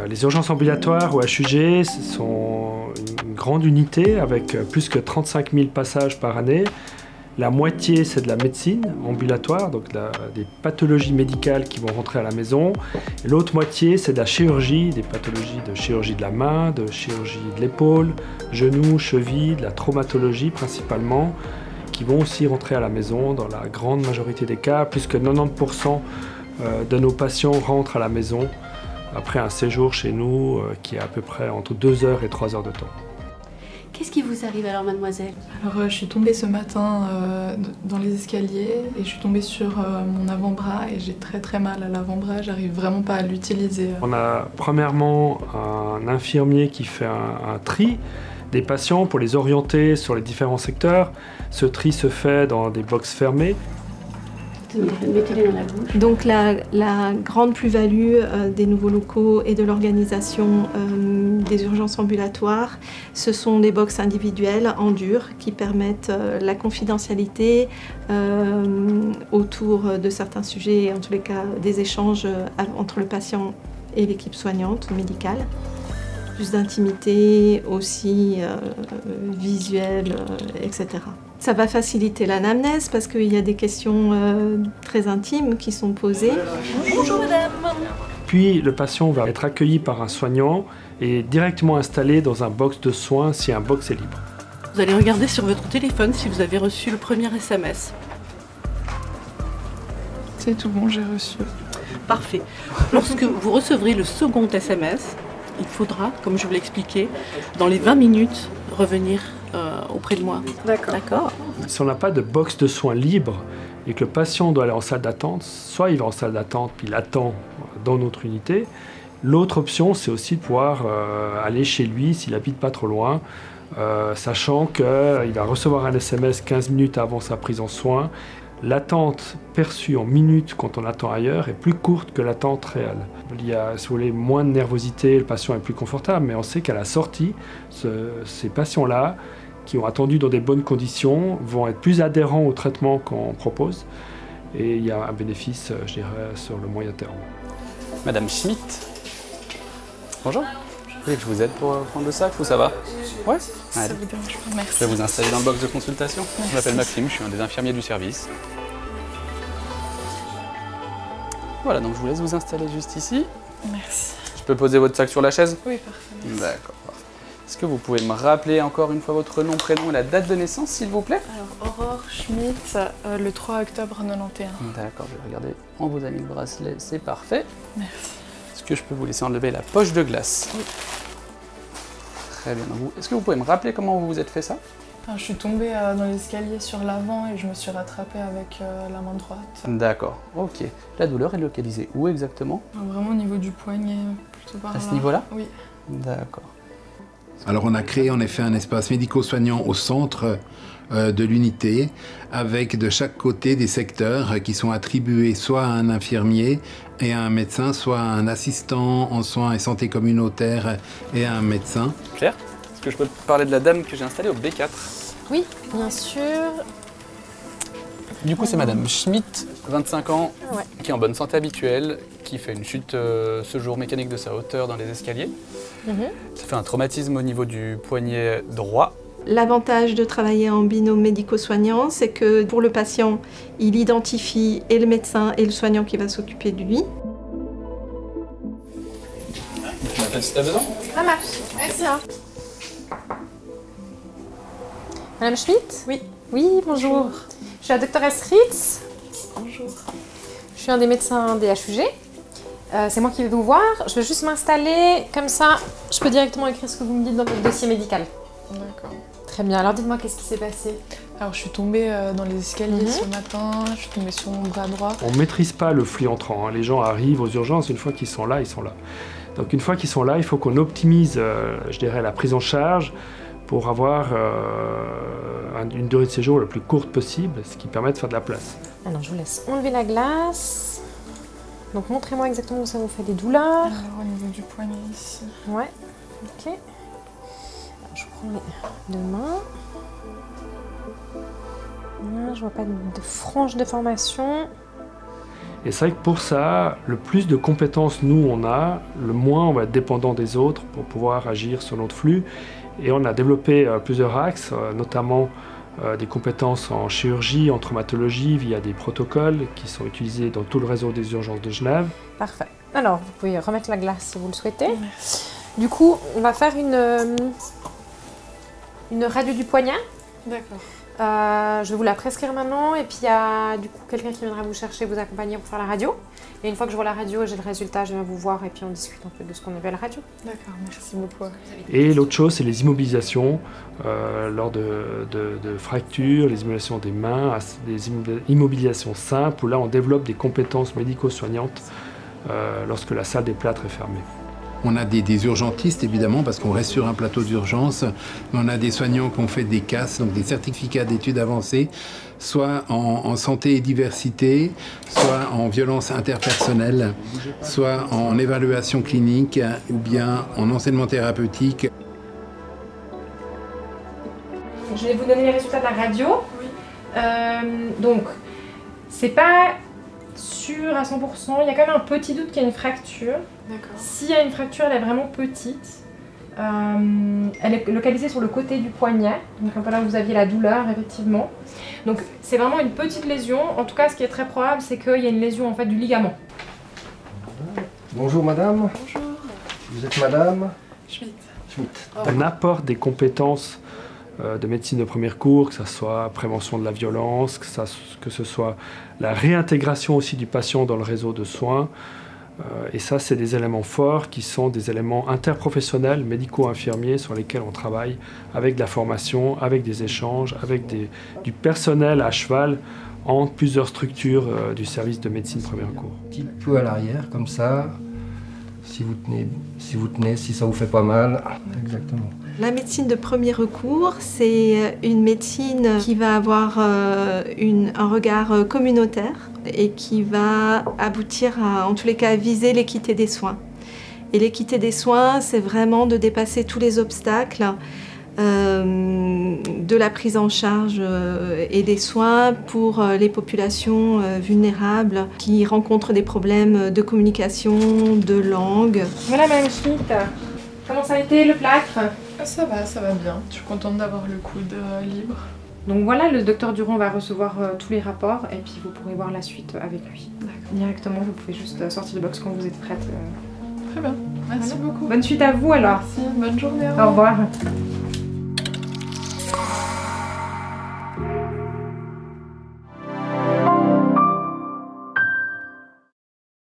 Les urgences ambulatoires ou HUG sont une grande unité avec plus que 35 000 passages par année. La moitié, c'est de la médecine ambulatoire, donc des pathologies médicales qui vont rentrer à la maison. L'autre moitié, c'est de la chirurgie, des pathologies de chirurgie de la main, de chirurgie de l'épaule, genoux, chevilles, de la traumatologie principalement, qui vont aussi rentrer à la maison dans la grande majorité des cas. Plus que 90% de nos patients rentrent à la maison après un séjour chez nous qui est à peu près entre 2 heures et 3 heures de temps. Qu'est-ce qui vous arrive alors, mademoiselle? Alors, je suis tombée ce matin dans les escaliers et je suis tombée sur mon avant-bras et j'ai très mal à l'avant-bras, j'arrive vraiment pas à l'utiliser. On a premièrement un infirmier qui fait un tri des patients pour les orienter sur les différents secteurs. Ce tri se fait dans des box fermées. Mettez-les dans la bouche. Donc la grande plus-value des nouveaux locaux et de l'organisation des urgences ambulatoires, ce sont des box individuelles en dur qui permettent la confidentialité autour de certains sujets, en tous les cas des échanges entre le patient et l'équipe soignante médicale. Plus d'intimité aussi visuelle, etc. Ça va faciliter l'anamnèse parce qu'il y a des questions très intimes qui sont posées. Bonjour madame. Puis le patient va être accueilli par un soignant et directement installé dans un box de soins si un box est libre. Vous allez regarder sur votre téléphone si vous avez reçu le premier SMS. C'est tout bon, j'ai reçu. Parfait. Lorsque vous recevrez le second SMS, il faudra, comme je vous l'ai expliqué, dans les 20 minutes, revenir auprès de moi. D'accord. Si on n'a pas de box de soins libre et que le patient doit aller en salle d'attente, soit il va en salle d'attente puis il attend dans notre unité. L'autre option, c'est aussi de pouvoir aller chez lui s'il habite pas trop loin, sachant qu'il va recevoir un SMS 15 minutes avant sa prise en soins. L'attente perçue en minutes quand on attend ailleurs est plus courte que l'attente réelle. Il y a, si vous voulez, moins de nervosité, le patient est plus confortable, mais on sait qu'à la sortie, ces patients-là, qui ont attendu dans des bonnes conditions, vont être plus adhérents au traitement qu'on propose. Et il y a un bénéfice, je dirais, sur le moyen terme. Madame Schmitt. Bonjour. Vous voulez que je vous aide pour prendre le sac ou ça va? Ouais. Ça vous dérange pas, merci. Je vais vous installer dans le box de consultation. Merci. Je m'appelle Maxime, je suis un des infirmiers du service. Voilà, donc je vous laisse vous installer juste ici. Merci. Je peux poser votre sac sur la chaise? Oui, parfait. D'accord. Est-ce que vous pouvez me rappeler encore une fois votre nom, prénom et la date de naissance, s'il vous plaît? Alors, Aurore Schmitt, le 3 octobre 91. D'accord, je vais regarder. On vous a mis le bracelet, c'est parfait. Merci. Est-ce que je peux vous laisser enlever la poche de glace? Oui. Très bien. Est-ce que vous pouvez me rappeler comment vous vous êtes fait ça? Alors, je suis tombée dans l'escalier sur l'avant et je me suis rattrapée avec la main droite. D'accord, ok. La douleur est localisée où exactement? Vraiment au niveau du poignet, plutôt par là. À ce niveau-là? Oui. D'accord. Alors on a créé en effet un espace médico-soignant au centre de l'unité, avec de chaque côté des secteurs qui sont attribués soit à un infirmier et à un médecin, soit à un assistant en soins et santé communautaire et à un médecin. Claire, est-ce que je peux te parler de la dame que j'ai installée au B4? Oui, bien sûr. Du coup, c'est Madame Schmitt, 25 ans, Ouais. qui est en bonne santé habituelle, qui fait une chute ce jour mécanique de sa hauteur dans les escaliers. Ça fait un traumatisme au niveau du poignet droit. L'avantage de travailler en binôme médico-soignant, c'est que pour le patient, il identifie et le médecin et le soignant qui va s'occuper de lui. Tu m'appelles si t'as besoin? Ça marche. Merci. Madame Schmitt? Oui. Oui, bonjour. Je suis la doctoresse Ritz. Bonjour. Je suis un des médecins des HUG. C'est moi qui vais vous voir. Je vais juste m'installer. Comme ça, je peux directement écrire ce que vous me dites dans votre dossier médical. D'accord. Très bien. Alors dites-moi, qu'est-ce qui s'est passé? Alors, je suis tombée dans les escaliers ce matin, je suis tombée sur mon bras droit. On ne maîtrise pas le flux entrant, hein. Les gens arrivent aux urgences, une fois qu'ils sont là, ils sont là. Donc une fois qu'ils sont là, il faut qu'on optimise, je dirais, la prise en charge pour avoir une durée de séjour la plus courte possible, ce qui permet de faire de la place. Alors, je vous laisse enlever la glace. Donc, montrez-moi exactement où ça vous fait des douleurs. Alors, au niveau du poignet ici. Ouais, ok. Alors, je prends les deux mains. Là, je vois pas de frange déformation. Et c'est vrai que pour ça, le plus de compétences nous on a, le moins on va être dépendant des autres pour pouvoir agir sur notre flux. Et on a développé plusieurs axes, notamment des compétences en chirurgie, en traumatologie, via des protocoles qui sont utilisés dans tout le réseau des urgences de Genève. Parfait. Alors, vous pouvez remettre la glace si vous le souhaitez. Merci. Du coup, on va faire une radio du poignet. D'accord. Je vais vous la prescrire maintenant et puis il y a du coup quelqu'un qui viendra vous chercher, vous accompagner pour faire la radio. Et une fois que je vois la radio et j'ai le résultat, je viens vous voir et puis on discute un peu de ce qu'on a vu à la radio. D'accord, merci beaucoup. Et l'autre chose, c'est les immobilisations lors de fractures, les immobilisations des mains, des immobilisations simples où là on développe des compétences médico-soignantes lorsque la salle des plâtres est fermée. On a des urgentistes, évidemment, parce qu'on reste sur un plateau d'urgence. On a des soignants qui ont fait des CAS, donc des certificats d'études avancées, soit en santé et diversité, soit en violence interpersonnelle, soit en évaluation clinique, ou bien en enseignement thérapeutique. Je vais vous donner les résultats de la radio. Oui. Donc, c'est pas sûr à 100%, il y a quand même un petit doute qu'il y a une fracture. D'accord. S'il y a une fracture, elle est vraiment petite. Elle est localisée sur le côté du poignet, donc un peu là où vous aviez la douleur, effectivement. Donc c'est vraiment une petite lésion. En tout cas, ce qui est très probable, c'est qu'il y a une lésion en fait du ligament. Bonjour madame. Bonjour. Vous êtes madame Schmitt. Schmitt. On apporte des compétences de médecine de premier recours, que ce soit prévention de la violence, que ce soit la réintégration aussi du patient dans le réseau de soins. Et ça, c'est des éléments forts qui sont des éléments interprofessionnels, médico-infirmiers, sur lesquels on travaille avec de la formation, avec des échanges, avec du personnel à cheval entre plusieurs structures du service de médecine de premier recours. Un petit peu à l'arrière, comme ça. Si vous tenez, si ça vous fait pas mal. Exactement. La médecine de premier recours, c'est une médecine qui va avoir un regard communautaire et qui va aboutir à, en tous les cas, à viser l'équité des soins. Et l'équité des soins, c'est vraiment de dépasser tous les obstacles de la prise en charge et des soins pour les populations vulnérables qui rencontrent des problèmes de communication, de langue. Voilà Madame Schmitt, comment ça a été le plâtre? Ça va bien. Je suis contente d'avoir le coude libre. Donc voilà, le docteur Durand va recevoir tous les rapports et puis vous pourrez voir la suite avec lui. Directement, vous pouvez juste sortir du box quand vous êtes prête. Très bien. Merci beaucoup. Bonne suite à vous alors. Merci. Bonne journée. Au revoir.